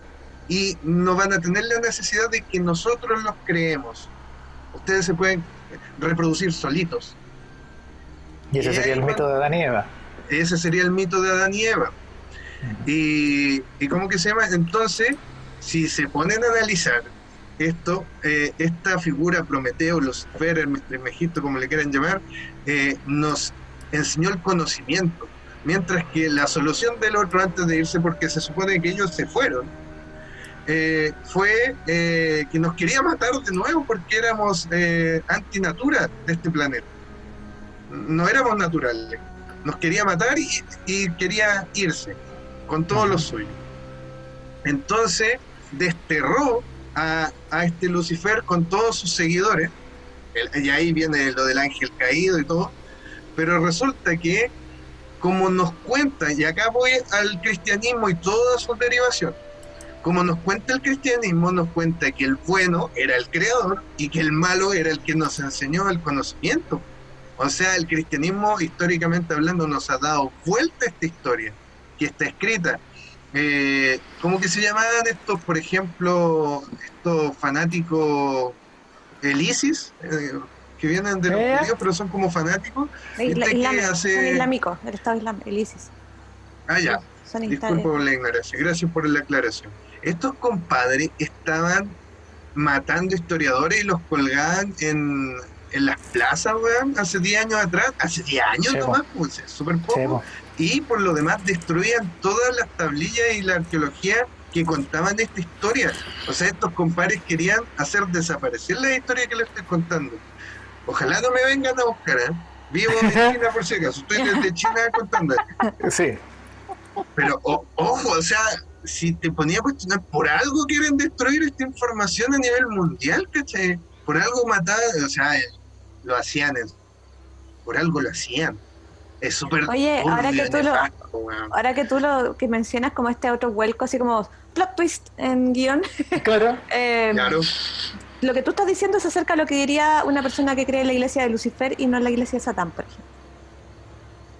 y no van a tener la necesidad de que nosotros los creemos. Ustedes se pueden reproducir solitos. Y ese sería el mito de Adán y Eva. Ese sería el mito de Adán y Eva. Y ¿cómo que se llama? Entonces, si se ponen a analizar esto, esta figura Prometeo, Lucifer, Hermes Trismegisto, como le quieran llamar, nos enseñó el conocimiento, mientras que la solución del otro antes de irse, porque se supone que ellos se fueron, fue que nos quería matar de nuevo porque éramos antinatura de este planeta. No éramos naturales. Nos quería matar y quería irse con todo lo suyo. Entonces desterró a este Lucifer con todos sus seguidores, y ahí viene lo del ángel caído y todo, pero resulta que, como nos cuenta, y acá voy al cristianismo y toda su derivación, como nos cuenta el cristianismo, nos cuenta que el bueno era el creador y que el malo era el que nos enseñó el conocimiento. O sea, el cristianismo, históricamente hablando, nos ha dado vuelta a esta historia, que está escrita. ¿Cómo que se llamaban estos, por ejemplo, estos fanáticos, el ISIS, que vienen de los judíos, pero son como fanáticos? Islámico, el Estado Islámico, el ISIS. Ah, ya. Disculpo por la ignorancia, gracias por la aclaración. Estos compadres estaban matando historiadores y los colgaban en las plazas, weón, hace 10 años atrás, hace 10 años nomás, pues es súper poco, y por lo demás destruían todas las tablillas y la arqueología que contaban esta historia. O sea, estos compadres querían hacer desaparecer la historia que les estoy contando. Ojalá no me vengan a buscar, ¿eh? Vivo en China, por si acaso, estoy desde China contando. Sí. Pero, ojo, o sea, si te ponía a cuestionar, por algo quieren destruir esta información a nivel mundial, ¿cachai? Por algo matar, o sea, lo hacían, por algo lo hacían. Es súper. Oye, ahora que tú lo que mencionas como este otro vuelco, así como plot twist en guión. Claro. Claro. Lo que tú estás diciendo es acerca de lo que diría una persona que cree en la iglesia de Lucifer y no en la iglesia de Satán, por ejemplo.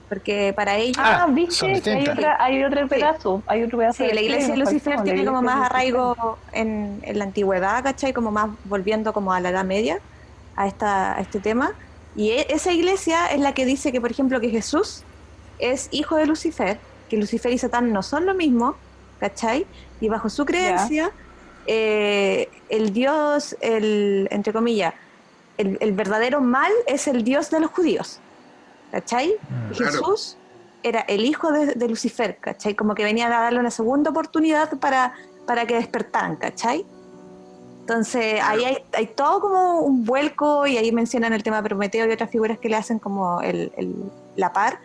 Porque para ellos... viste que hay otro pedazo. Hay otro pedazo. Sí, la iglesia de Lucifer tiene como más arraigo en la antigüedad, ¿cachai? Como más volviendo como a la Edad Media, a este tema. Y esa iglesia es la que dice que, por ejemplo, que Jesús es hijo de Lucifer, que Lucifer y Satán no son lo mismo, ¿cachai? Y bajo su creencia, el Dios, entre comillas, el verdadero mal es el Dios de los judíos, ¿cachai? Claro. Jesús era el hijo de Lucifer, ¿cachai? Como que venía a darle una segunda oportunidad para que despertaran, ¿cachai? Entonces ahí hay todo como un vuelco, y ahí mencionan el tema de Prometeo y otras figuras que le hacen como la par,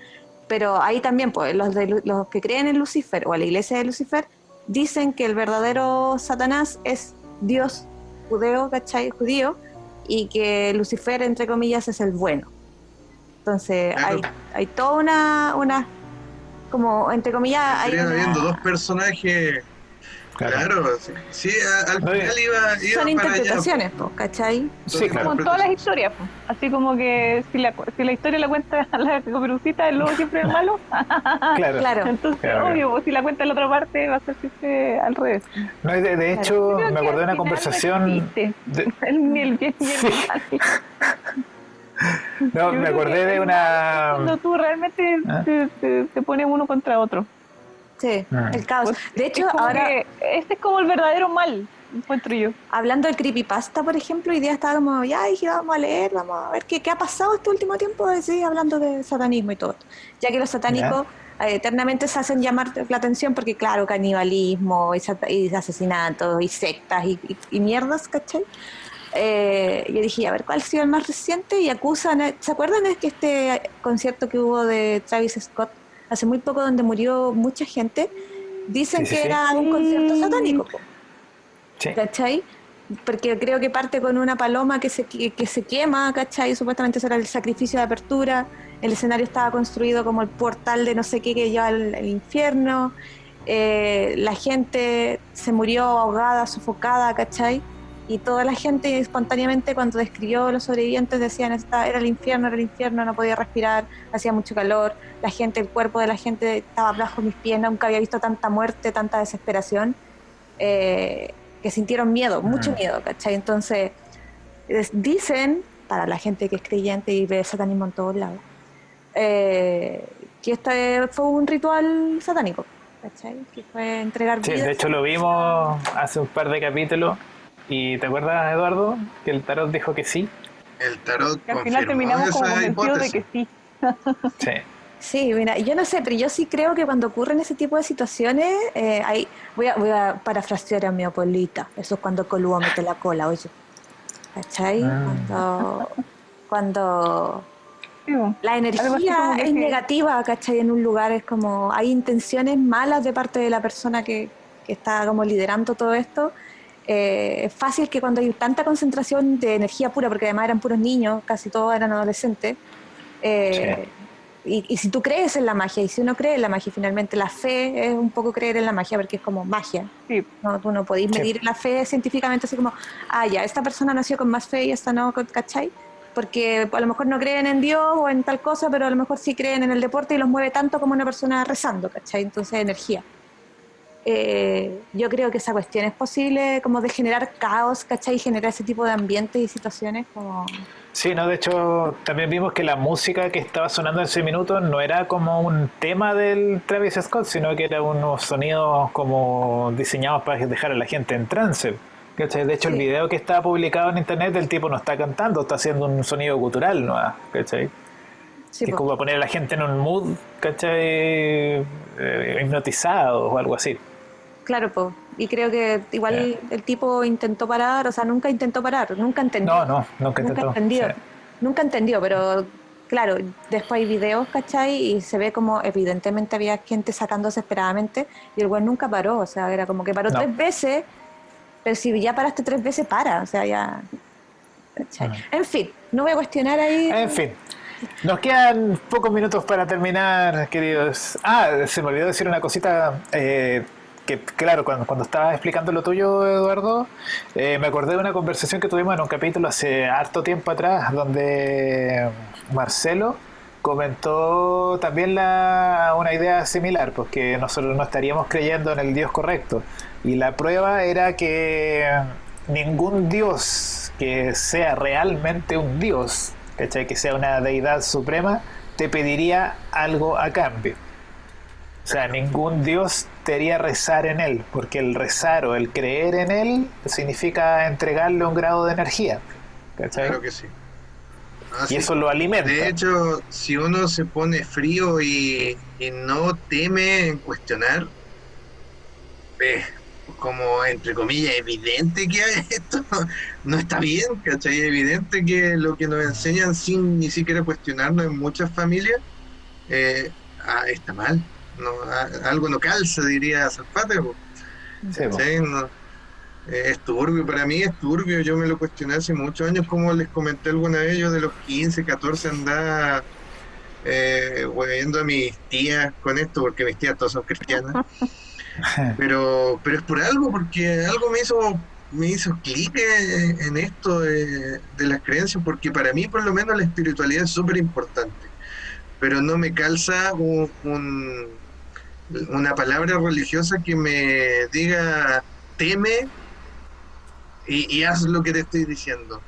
pero ahí también pues, los que creen en Lucifer o a la iglesia de Lucifer dicen que el verdadero Satanás es Dios judeo, ¿cachai? Judío, y que Lucifer, entre comillas, es el bueno. Entonces hay toda una como, entre comillas, estarían habiendo dos personajes. Claro, sí, al final iba son para interpretaciones, allá, ¿cachai? Sí, claro. Como en todas las historias, así como que si la historia la cuenta la Caperucita, el lobo siempre es el malo. Claro. Entonces, obvio, pues, si la cuenta en la otra parte, va a ser siempre al revés. No, de hecho, me acordé de una conversación. El bien y el mal. No, me acordé de una. Cuando tú realmente te pones uno contra otro. Sí, el caos. Pues, de hecho, ahora este es como el verdadero mal, encuentro yo. Hablando del creepypasta, por ejemplo, hoy día estaba como, ya dije, vamos a leer, vamos a ver qué ha pasado este último tiempo, sí, hablando de satanismo y todo esto. Ya que los satánicos eternamente se hacen llamar la atención porque, claro, canibalismo y asesinatos y sectas y mierdas, ¿cachai? Yo dije, a ver, ¿cuál ha sido el más reciente? Y acusan, ¿se acuerdan de que este concierto que hubo de Travis Scott hace muy poco, donde murió mucha gente? Dicen que era un concierto satánico, ¿cachai? Porque creo que parte con una paloma que se quema, ¿cachai? Supuestamente eso era el sacrificio de apertura. El escenario estaba construido como el portal de no sé qué que lleva al infierno. La gente se murió ahogada, sofocada, ¿cachai? Y toda la gente espontáneamente, cuando describió a los sobrevivientes, decían era el infierno, no podía respirar, hacía mucho calor, el cuerpo de la gente estaba bajo mis pies, nunca había visto tanta muerte, tanta desesperación, que sintieron miedo, mucho miedo, ¿cachai? Entonces, dicen, para la gente que es creyente y ve satanismo en todos lados, que este fue un ritual satánico, ¿cachai? Que fue entregar vidas. Sí, de hecho lo vimos hace un par de capítulos. ¿Y te acuerdas, Eduardo, que el tarot dijo que sí? El tarot que al final terminamos como convencidos de que sí. Sí. Sí, mira, yo no sé, pero yo sí creo que cuando ocurren ese tipo de situaciones, voy a parafrasear a mi abuelita, eso es cuando Colúa mete la cola, oye, ¿cachai? Cuando la energía es negativa, ¿cachai? En un lugar es como, hay intenciones malas de parte de la persona que está como liderando todo esto. Es fácil que cuando hay tanta concentración de energía pura, porque además eran puros niños, casi todos eran adolescentes, y si tú crees en la magia, y si uno cree en la magia, finalmente la fe es un poco creer en la magia, porque es como magia. Sí. No, tú no podís medir la fe científicamente así como, ya, esta persona nació con más fe y esta no, ¿cachai? Porque a lo mejor no creen en Dios o en tal cosa, pero a lo mejor sí creen en el deporte y los mueve tanto como una persona rezando, ¿cachai? Entonces energía. Yo creo que esa cuestión es posible como de generar caos, ¿cachai? Y generar ese tipo de ambientes y situaciones como... Sí, no, de hecho también vimos que la música que estaba sonando en ese minuto no era como un tema del Travis Scott, sino que eran unos sonidos como diseñados para dejar a la gente en trance, ¿cachai? De hecho el video que está publicado en internet, el tipo no está cantando, está haciendo un sonido gutural, ¿no? ¿Cachai? Sí, es como para poner a la gente en un mood, ¿cachai? Hipnotizado o algo así. Claro, pues. Y creo que igual el tipo intentó parar, o sea, nunca intentó parar, nunca entendió. Nunca entendió. Sí. Nunca entendió, pero claro, después hay videos, ¿cachai? Y se ve como evidentemente había gente sacando desesperadamente y el güey nunca paró, o sea, era como que paró 3 veces, pero si ya paraste 3 veces, para, o sea, ya... ¿cachai? En fin, no voy a cuestionar ahí... En fin. Nos quedan pocos minutos para terminar, queridos. Se me olvidó decir una cosita que, claro, cuando estaba explicando lo tuyo, Eduardo, me acordé de una conversación que tuvimos en un capítulo hace harto tiempo atrás, donde Marcelo comentó también una idea similar, pues que nosotros no estaríamos creyendo en el Dios correcto. Y la prueba era que ningún Dios que sea realmente un Dios, ¿cachai? Que sea una deidad suprema, te pediría algo a cambio. O sea, ningún Dios te haría rezar en él, porque el rezar o el creer en él significa entregarle un grado de energía. ¿cachai? Claro que sí. Y eso lo alimenta. De hecho, si uno se pone frío y no teme en cuestionar, es como, entre comillas, evidente que esto no está bien, ¿cachai? Es evidente que lo que nos enseñan sin ni siquiera cuestionarnos en muchas familias está mal. No, algo no calza, diría Zapata, Sí, ¿cachai? No, es turbio, para mí es turbio, yo me lo cuestioné hace muchos años, como les comenté alguna vez, yo de los 15, 14 andaba viendo a mis tías con esto, porque mis tías todas son cristianas, pero es por algo, porque algo me hizo clic en esto de las creencias, porque para mí por lo menos la espiritualidad es súper importante, pero no me calza una palabra religiosa que me diga teme y haz lo que te estoy diciendo.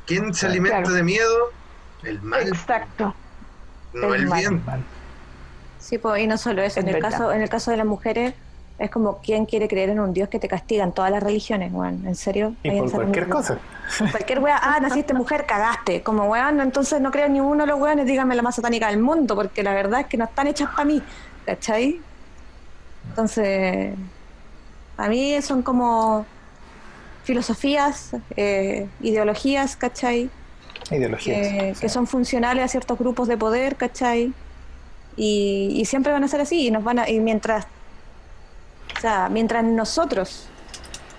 ¿Quién se alimenta de miedo? El mal. Exacto. No el bien. Sí, pues, y no solo eso, en el caso de las mujeres, es como quién quiere creer en un Dios que te castiga en todas las religiones, weón, ¿en serio? Y por cualquier cosa. Cualquier weá, naciste mujer, cagaste, como weón, entonces no creo en ninguno de los weones, díganme la más satánica del mundo, porque la verdad es que no están hechas para mí, ¿cachai? Entonces, a mí son como filosofías, ideologías, ¿cachai? Ideologías. Que son funcionales a ciertos grupos de poder, ¿cachai? Y siempre van a ser así, y mientras nosotros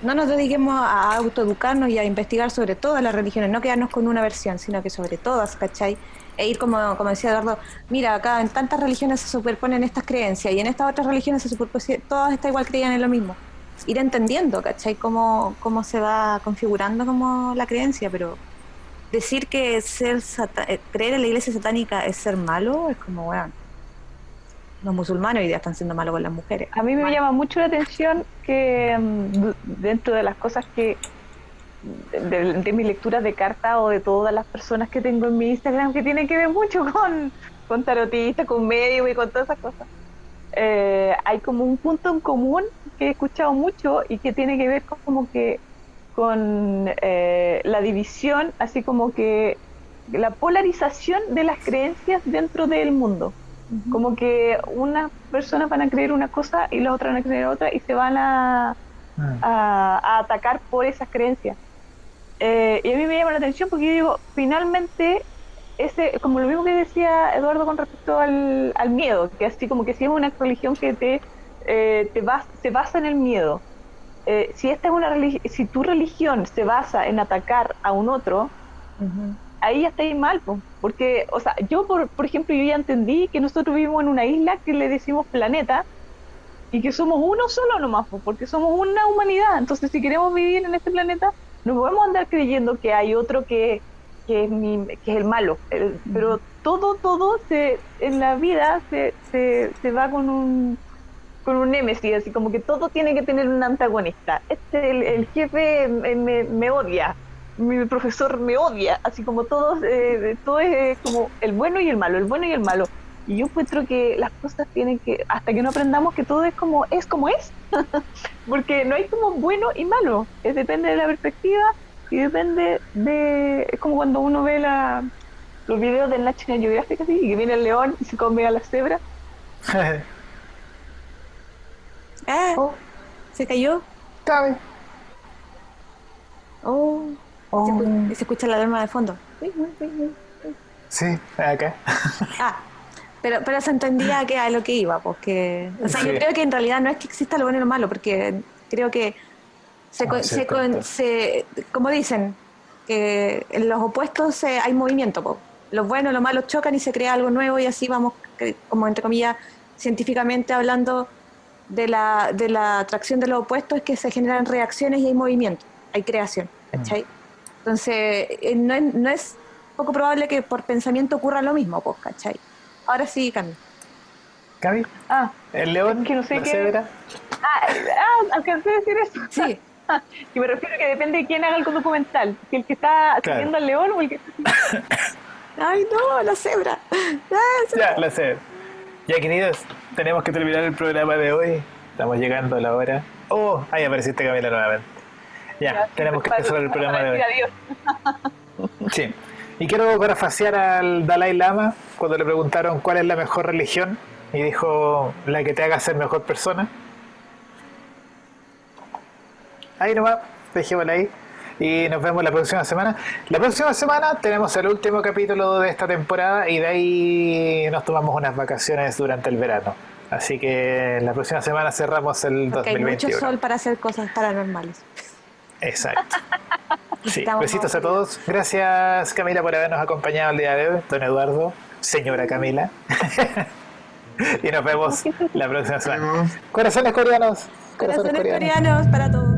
no nos dediquemos a autoeducarnos y a investigar sobre todas las religiones, no quedarnos con una versión, sino que sobre todas, ¿cachai? E ir como decía Eduardo, mira, acá en tantas religiones se superponen estas creencias y en estas otras religiones se superponen, todas estas igual creían en lo mismo. Ir entendiendo, ¿cachai? Cómo se va configurando como la creencia, pero decir que creer en la iglesia satánica es ser malo, es como, bueno, los musulmanes hoy día están siendo malos con las mujeres. A mí me llama mucho la atención que dentro de las cosas que de mis lecturas de cartas o de todas las personas que tengo en mi Instagram que tienen que ver mucho con tarotistas, con medium y con todas esas cosas, hay como un punto en común que he escuchado mucho y que tiene que ver como que con la división, así como que la polarización de las creencias dentro del mundo. Como que unas personas van a creer una cosa y las otras van a creer otra y se van a atacar por esas creencias. Y a mí me llama la atención porque yo digo, finalmente, como lo mismo que decía Eduardo con respecto al miedo, que así como que si es una religión que se basa en el miedo, si esta es una si tu religión se basa en atacar a un otro, ahí ya está ahí mal, porque, o sea, yo por ejemplo, yo ya entendí que nosotros vivimos en una isla que le decimos planeta y que somos uno solo nomás, porque somos una humanidad. Entonces, si queremos vivir en este planeta, no podemos andar creyendo que hay otro que es el malo, pero todo en la vida se va con un némesis, así como que todo tiene que tener un antagonista. El jefe me odia, mi profesor me odia, así como todo es como el bueno y el malo, el bueno y el malo. Y yo encuentro que las cosas tienen que, hasta que no aprendamos que todo es como es, porque no hay como bueno y malo, depende de la perspectiva y depende es como cuando uno ve los videos del National Geographic, así, y que viene el león y se come a la cebra. ¿Se cayó? Cabe. Se escucha la alarma de fondo. Sí, acá. Pero se entendía que a lo que iba, porque, o sea, sí. Yo creo que en realidad no es que exista lo bueno y lo malo, porque creo que como dicen, que en los opuestos hay movimiento, los buenos y los malos chocan y se crea algo nuevo y así vamos, como entre comillas, científicamente hablando de la atracción de los opuestos, es que se generan reacciones y hay movimiento, hay creación, ¿cachai? Entonces, no es poco probable que por pensamiento ocurra lo mismo, ¿cachai? Ahora sí, Cami. ¿Cami? ¿El león? Que no sé ¿La cebra? Alcancé a decir eso. Sí. Y me refiero que depende de quién haga el documental, si el que está siguiendo al león o el que está... Ay, no, la cebra. Ya, la cebra. Ya, queridos, tenemos que terminar el programa de hoy. Estamos llegando a la hora. Ahí apareciste, Camila, nuevamente. Ya tenemos que empezar el programa de hoy. Adiós. Sí. Y quiero parafasear al Dalai Lama cuando le preguntaron cuál es la mejor religión y dijo la que te haga ser mejor persona. Ahí nomás, dejémosla ahí. Y nos vemos la próxima semana. La próxima semana tenemos el último capítulo de esta temporada y de ahí nos tomamos unas vacaciones durante el verano. Así que la próxima semana cerramos el 2021. Hay mucho sol para hacer cosas paranormales. Exacto. Sí, besitos a todos. Gracias, Camila, por habernos acompañado el día de hoy. Don Eduardo, señora Camila. Y nos vemos la próxima semana. Corazones coreanos. Corazones coreanos para todos.